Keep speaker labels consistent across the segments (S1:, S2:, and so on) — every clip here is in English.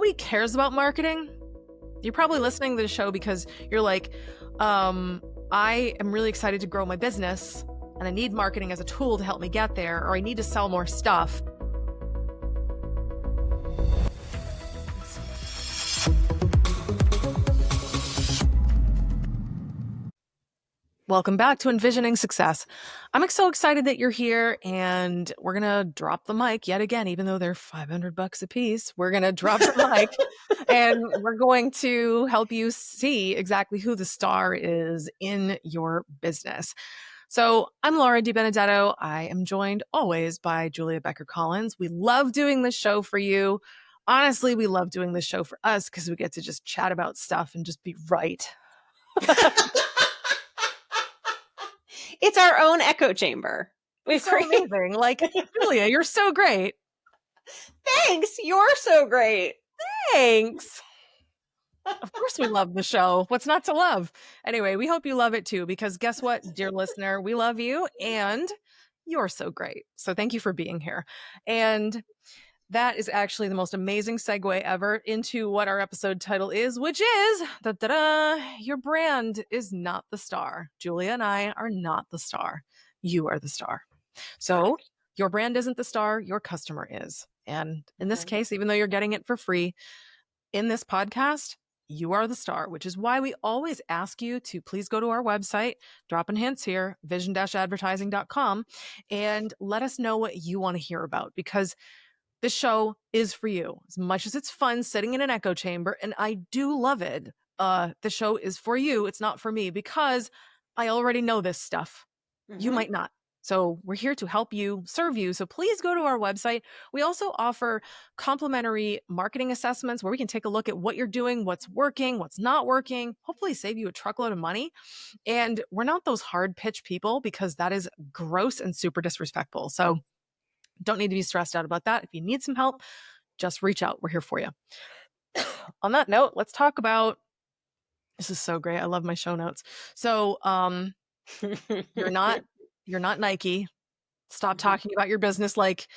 S1: nobody cares about marketing. You're probably listening to the show because you're like, I am really excited to grow my business and I need marketing as a tool to help me get there, or I need to sell more stuff. Welcome back to enVisioning Success. I'm so excited that you're here, and we're going to drop the mic yet again, even though they're $500 a piece. We're going to drop the mic and we're going to help you see exactly who the star is in your business. So I'm Laura DiBenedetto. I am joined always by Julia Becker-Collins. We love doing this show for you. Honestly, we love doing this show for us because we get to just chat about stuff and just be right.
S2: It's our own echo chamber.
S1: It's so amazing. Like, Julia, you're so great.
S2: Thanks. You're so great.
S1: Thanks. Of course we love the show. What's not to love? Anyway, we hope you love it too, because guess what, dear listener, we love you and you're so great. So thank you for being here. And that is actually the most amazing segue ever into what our episode title is, which is, your brand is not the star. Julia and I are not the star. You are the star. So your brand isn't the star, your customer is. And in this case, even though you're getting it for free, in this podcast, you are the star, which is why we always ask you to please go to our website, dropping hints here, vision-advertising.com, and let us know what you want to hear about, because this show is for you. As much as it's fun sitting in an echo chamber, and I do love it, the show is for you. It's not for me, because I already know this stuff. You might not. So we're here to help you, serve you. So please go to our website. We also offer complimentary marketing assessments where we can take a look at what you're doing, what's working, what's not working, hopefully save you a truckload of money. And we're not those hard pitch people, because that is gross and super disrespectful. So don't need to be stressed out about that. If you need some help, just reach out. We're here for you. On that note, let's talk about, this is so great. I love my show notes. So you're not Nike. Stop talking about your business like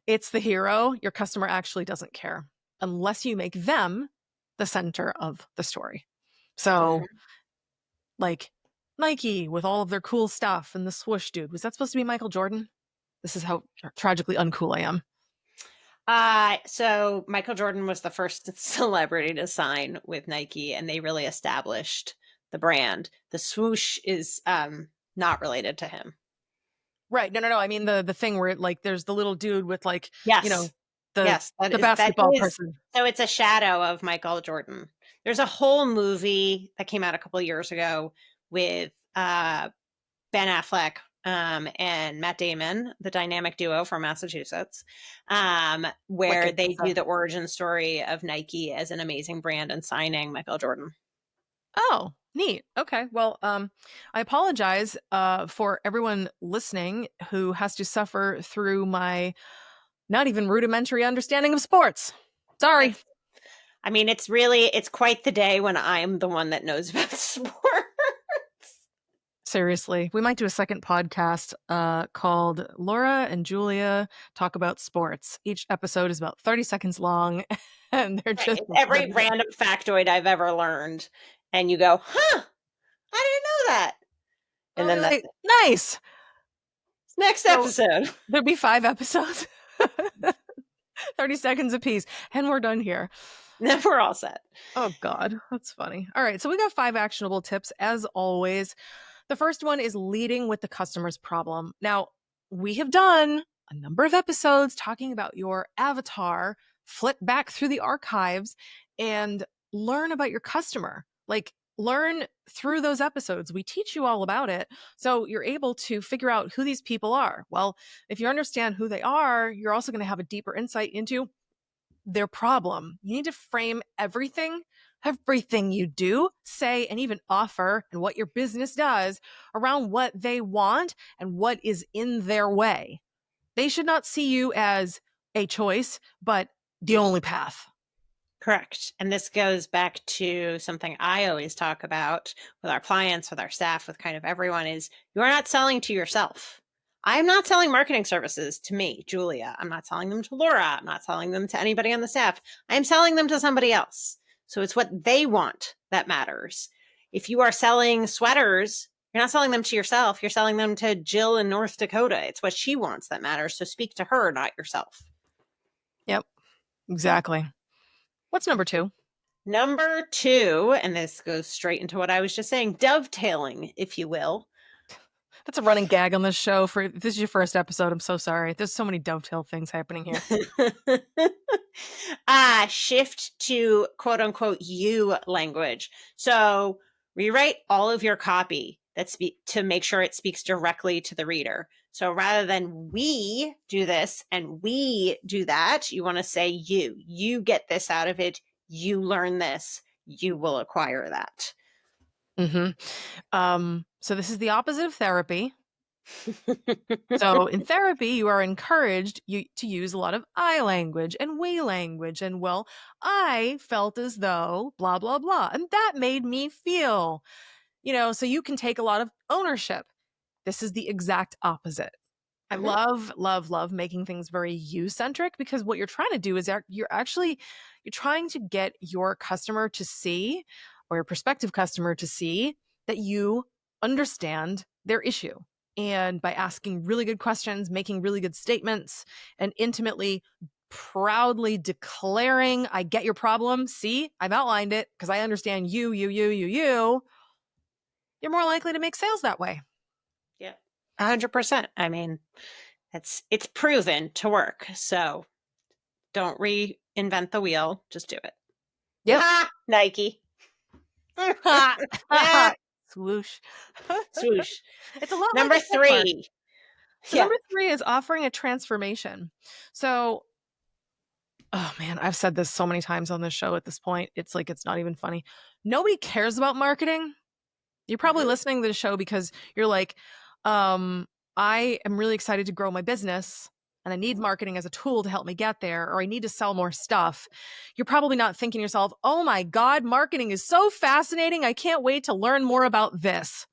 S1: it's the hero. Your customer actually doesn't care unless you make them the center of the story. So like Nike with all of their cool stuff and the swoosh dude, was that supposed to be Michael Jordan? This is how tragically uncool I am.
S2: So Michael Jordan was the first celebrity to sign with Nike, and they really established the brand. The swoosh is not related to him.
S1: Right. No. I mean the thing where like there's the little dude with like,
S2: the
S1: basketball person.
S2: So it's a shadow of Michael Jordan. There's a whole movie that came out a couple of years ago with Ben Affleck and Matt Damon, the dynamic duo from Massachusetts, where they do the origin story of Nike as an amazing brand and signing Michael Jordan.
S1: Oh, neat. Okay. Well, I apologize for everyone listening who has to suffer through my not even rudimentary understanding of sports. Sorry.
S2: I mean, it's quite the day when I'm the one that knows about sports.
S1: Seriously, we might do a second podcast called Laura and Julia Talk About Sports. Each episode is about 30 seconds long, and they're just
S2: every random factoid I've ever learned. And you go, huh, I didn't know that. And then that's
S1: nice.
S2: Next episode.
S1: There'll be 5 episodes, 30 seconds apiece, and we're done here.
S2: Then we're all set.
S1: Oh, God, that's funny. All right, so we got 5 actionable tips, as always. The first one is leading with the customer's problem. Now, we have done a number of episodes talking about your avatar, flip back through the archives, and learn about your customer. Like, learn through those episodes. We teach you all about it, so you're able to figure out who these people are. Well, if you understand who they are, you're also going to have a deeper insight into their problem. You need to frame everything you do, say, and even offer, and what your business does around what they want and what is in their way. They should not see you as a choice, but the only path.
S2: Correct. And this goes back to something I always talk about with our clients, with our staff, with kind of everyone, is you're not selling to yourself. I'm not selling marketing services to me, Julia. I'm not selling them to Laura. I'm not selling them to anybody on the staff. I'm selling them to somebody else. So it's what they want that matters. If you are selling sweaters, you're not selling them to yourself. You're selling them to Jill in North Dakota. It's what she wants that matters. So speak to her, not yourself.
S1: Yep, exactly. What's number 2?
S2: Number 2, and this goes straight into what I was just saying, dovetailing, if you will.
S1: That's a running gag on this show. For this is your first episode. I'm so sorry. There's so many dovetail things happening here.
S2: Shift to quote unquote you language. So rewrite all of your copy to make sure it speaks directly to the reader. So rather than we do this and we do that, you want to say you get this out of it. You learn this, you will acquire that.
S1: So this is the opposite of therapy. So in therapy, you are encouraged to use a lot of I language and we language. And well, I felt as though blah, blah, blah. And that made me feel, so you can take a lot of ownership. This is the exact opposite. I love making things very you-centric, because what you're trying to do is you're trying to get your customer to see, or your prospective customer to see, that you understand their issue. And by asking really good questions, making really good statements, and intimately, proudly declaring, I get your problem. See, I've outlined it because I understand you. You're more likely to make sales that way.
S2: Yeah, 100%. I mean, it's proven to work. So don't reinvent the wheel. Just do it.
S1: Yep.
S2: Ha! Nike.
S1: Swoosh.
S2: Swoosh.
S1: It's a lot
S2: Number
S1: like a trademark.
S2: 3.
S1: So number 3 is offering a transformation. So, oh man, I've said this so many times on this show at this point. It's like, it's not even funny. Nobody cares about marketing. You're probably listening to the show because you're like, I am really excited to grow my business and I need marketing as a tool to help me get there, or I need to sell more stuff. You're probably not thinking to yourself, oh my God, marketing is so fascinating. I can't wait to learn more about this.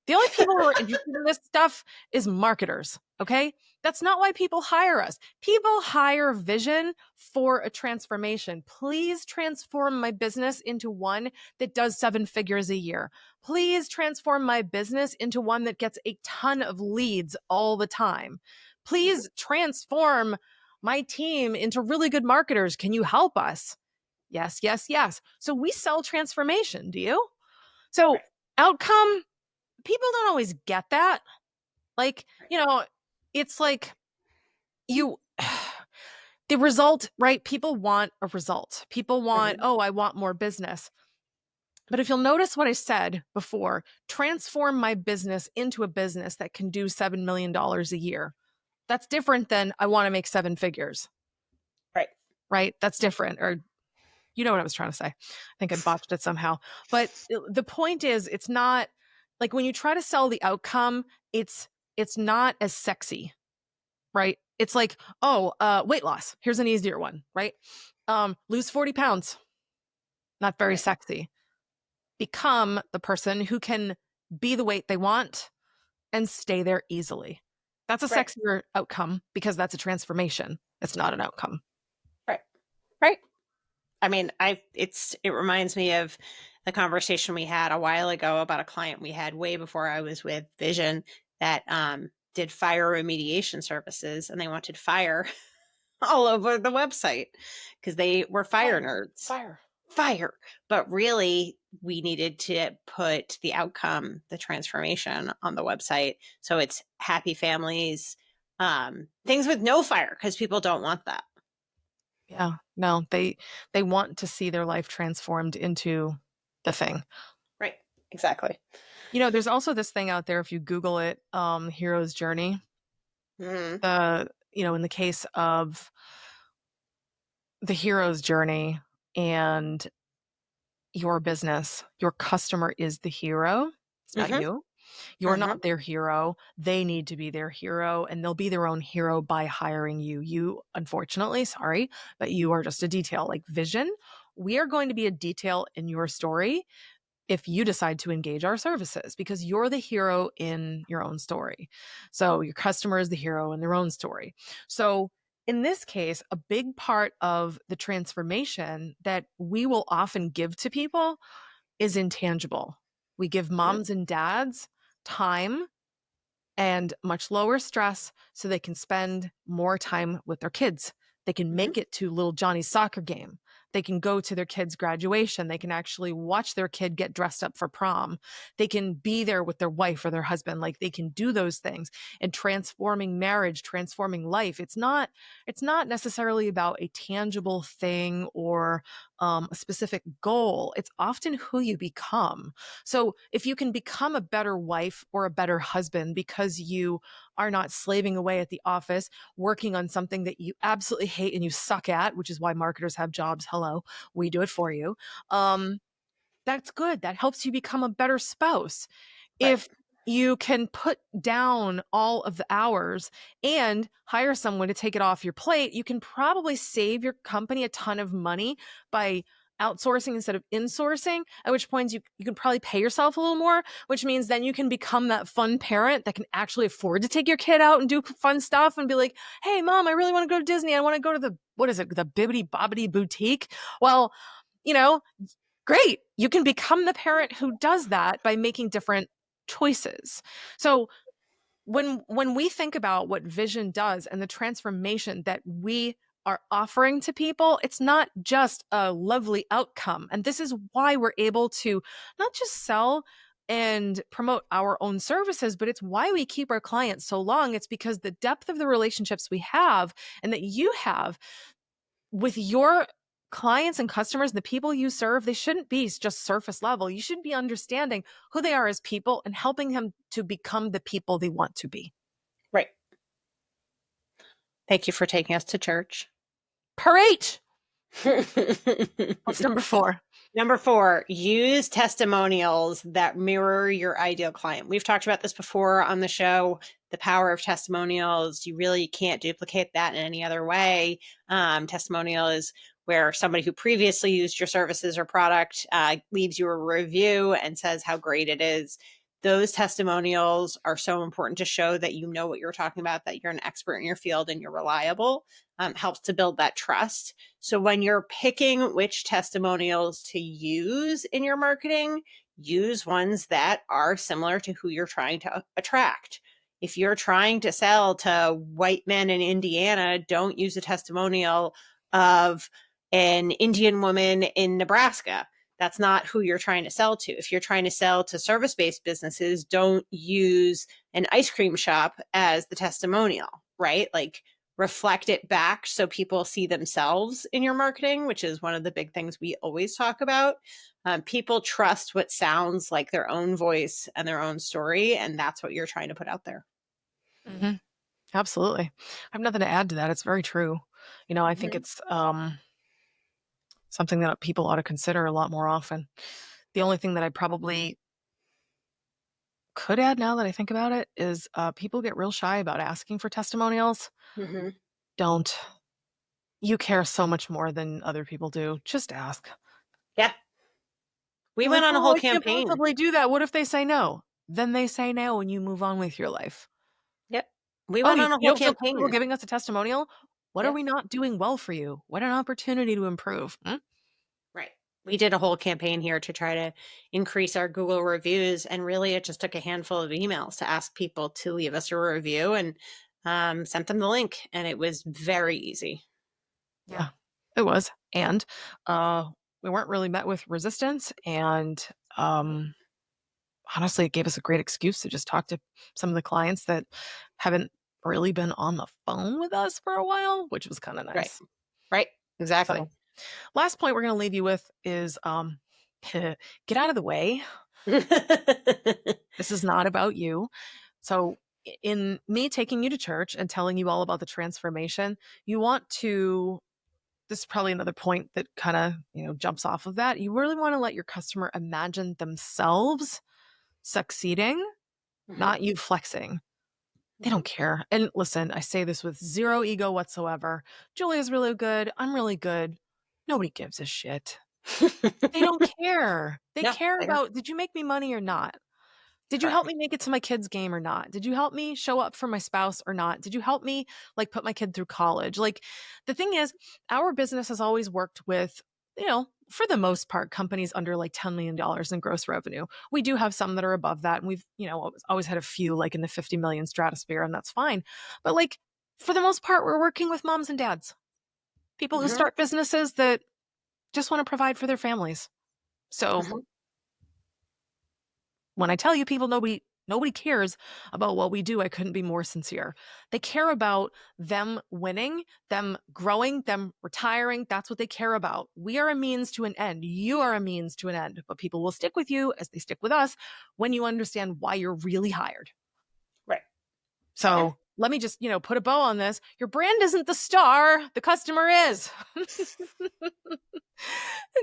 S1: The only people who are interested in this stuff is marketers, okay? That's not why people hire us. People hire vision for a transformation. Please transform my business into one that does 7 figures a year. Please transform my business into one that gets a ton of leads all the time. Please transform my team into really good marketers. Can you help us? Yes, yes, yes. So we sell transformation, do you? So outcome, people don't always get that. Like, it's like the result, right? People want a result. People want, I want more business. But if you'll notice what I said before, transform my business into a business that can do $7 million a year. That's different than I want to make 7 figures. Right? That's different. Or you know what I was trying to say. I think I botched it somehow. But the point is, it's not like when you try to sell the outcome, it's not as sexy, right? It's like, weight loss. Here's an easier one, right? Lose 40 pounds. Not very sexy. Become the person who can be the weight they want and stay there easily. That's a sexier outcome because that's a transformation. It's not an outcome.
S2: Right. I mean, it reminds me of the conversation we had a while ago about a client we had way before I was with Vision that did fire remediation services, and they wanted fire all over the website because they were fire nerds. Fire. But really, we needed to put the outcome, the transformation on the website. So it's happy families, things with no fire, because people don't want that.
S1: Yeah, no, they want to see their life transformed into the thing.
S2: Right. Exactly.
S1: There's also this thing out there, if you Google it, hero's journey. In the case of the hero's journey and your business, your customer is the hero. It's not you. You're not their hero. They need to be their hero, and they'll be their own hero by hiring you. You, unfortunately, sorry, but you are just a detail. Like Vision, we are going to be a detail in your story if you decide to engage our services because you're the hero in your own story. So your customer is the hero in their own story. So in this case, a big part of the transformation that we will often give to people is intangible. We give
S2: Mhm.
S1: moms and dads time and much lower stress so they can spend more time with their kids. They can
S2: Mhm.
S1: make it to little Johnny's soccer game. They can go to their kid's graduation. They can actually watch their kid get dressed up for prom. They can be there with their wife or their husband. Like they can do those things and transforming marriage, transforming life. It's not necessarily about a tangible thing or a specific goal. It's often who you become. So if you can become a better wife or a better husband because you are not slaving away at the office, working on something that you absolutely hate and you suck at, which is why marketers have jobs. Hello, we do it for you. Um, that's good. That helps you become a better spouse.
S2: Right.
S1: If you can put down all of the hours and hire someone to take it off your plate, you can probably save your company a ton of money by outsourcing instead of insourcing, at which point you can probably pay yourself a little more, which means then you can become that fun parent that can actually afford to take your kid out and do fun stuff and be like, hey, mom, I really want to go to Disney. I want to go to the, what is it, the Bibbidi Bobbidi Boutique. Well, you know, great. You can become the parent who does that by making different choices. So when we think about what vision does and the transformation that we are offering to people, it's not just a lovely outcome. And this is why we're able to not just sell and promote our own services, but it's why we keep our clients so long. It's because the depth of the relationships we have and that you have with your clients and customers, the people you serve, they shouldn't be just surface level. You should be understanding who they are as people and helping them to become the people they want to be.
S2: Right. Thank you for taking us to church.
S1: Parade. What's number 4?
S2: Number 4, use testimonials that mirror your ideal client. We've talked about this before on the show, the power of testimonials. You really can't duplicate that in any other way. Testimonial is where somebody who previously used your services or product leaves you a review and says how great it is. Those testimonials are so important to show that you know what you're talking about, that you're an expert in your field and you're reliable. Helps to build that trust. So when you're picking which testimonials to use in your marketing, use ones that are similar to who you're trying to attract. If you're trying to sell to white men in Indiana, don't use a testimonial of an Indian woman in Nebraska. That's not who you're trying to sell to. If you're trying to sell to service-based businesses, don't use an ice cream shop as the testimonial, right? Like reflect it back so people see themselves in your marketing, which is one of the big things we always talk about. People trust what sounds like their own voice and their own story, and that's what you're trying to put out there.
S1: Hmm. Absolutely. I have nothing to add to that. It's very true. I think
S2: Mhm.
S1: it's something that people ought to consider a lot more often. The only thing that I probably could add now that I think about it is people get real shy about asking for testimonials.
S2: Mhm.
S1: Don't. You care so much more than other people do. Just ask.
S2: Yeah, we
S1: You're
S2: went
S1: like,
S2: on a
S1: "Oh,
S2: whole
S1: I can't
S2: campaign.
S1: possibly do that. What if they say no?" Then they say no and you move on with your life.
S2: Yep, we
S1: "Oh,
S2: went
S1: you
S2: on a
S1: you
S2: whole
S1: don't feel comfortable
S2: campaign.
S1: giving us a testimonial? What are
S2: Yep,
S1: we not doing well for you? What an opportunity to improve."
S2: right. We did a whole campaign here to try to increase our Google reviews, and really, it just took a handful of emails to ask people to leave us a review, and sent them the link, and it was very easy.
S1: Yeah, it was, and, uh, we weren't really met with resistance, and, honestly, it gave us a great excuse to just talk to some of the clients that haven't really been on the phone with us for a while, which was kinda
S2: Right,
S1: nice.
S2: right, exactly.
S1: So, last point we're gonna leave you with is, get out of the way. This is not about you. So, in me taking you to church and telling you all about the transformation, you want to this is probably another point that kind of, jumps off of that. You really want to let your customer imagine themselves succeeding,
S2: Mhm,
S1: not you flexing. They
S2: mhm.
S1: don't care. And listen, I say this with zero ego whatsoever. Julia's really good. I'm really good. Nobody gives a shit. They don't care. They
S2: No,
S1: care
S2: they don't.
S1: about, did you make me money or not? Did you help me
S2: Correct.
S1: make it to my kid's game or not? Did you help me show up for my spouse or not? Did you help me like put my kid through college? Like the thing is, our business has always worked with, for the most part, companies under like $10 million in gross revenue. We do have some that are above that. And we've, always had a few like in the 50 million stratosphere, and that's fine. But like for the most part, we're working with moms and dads, people who
S2: Mhm,
S1: start businesses that just want to provide for their families. So
S2: mhm,
S1: when I tell you people, nobody cares about what we do, I couldn't be more sincere. They care about them winning, them growing, them retiring. That's what they care about. We are a means to an end. You are a means to an end. But people will stick with you as they stick with us when you understand why you're really hired.
S2: right. Yeah.
S1: So let me just, put a bow on this. Your brand isn't the star, the customer is.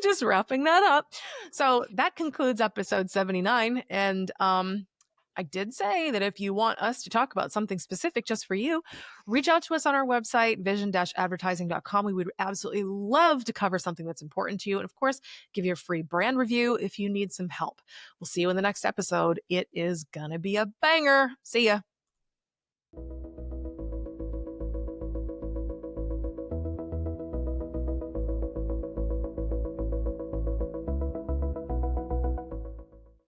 S1: Just wrapping that up. So that concludes episode 79. And I did say that if you want us to talk about something specific just for you, reach out to us on our website, vision-advertising.com. We would absolutely love to cover something that's important to you. And of course, give you a free brand review if you need some help. We'll see you in the next episode. It is going to be a banger. See ya.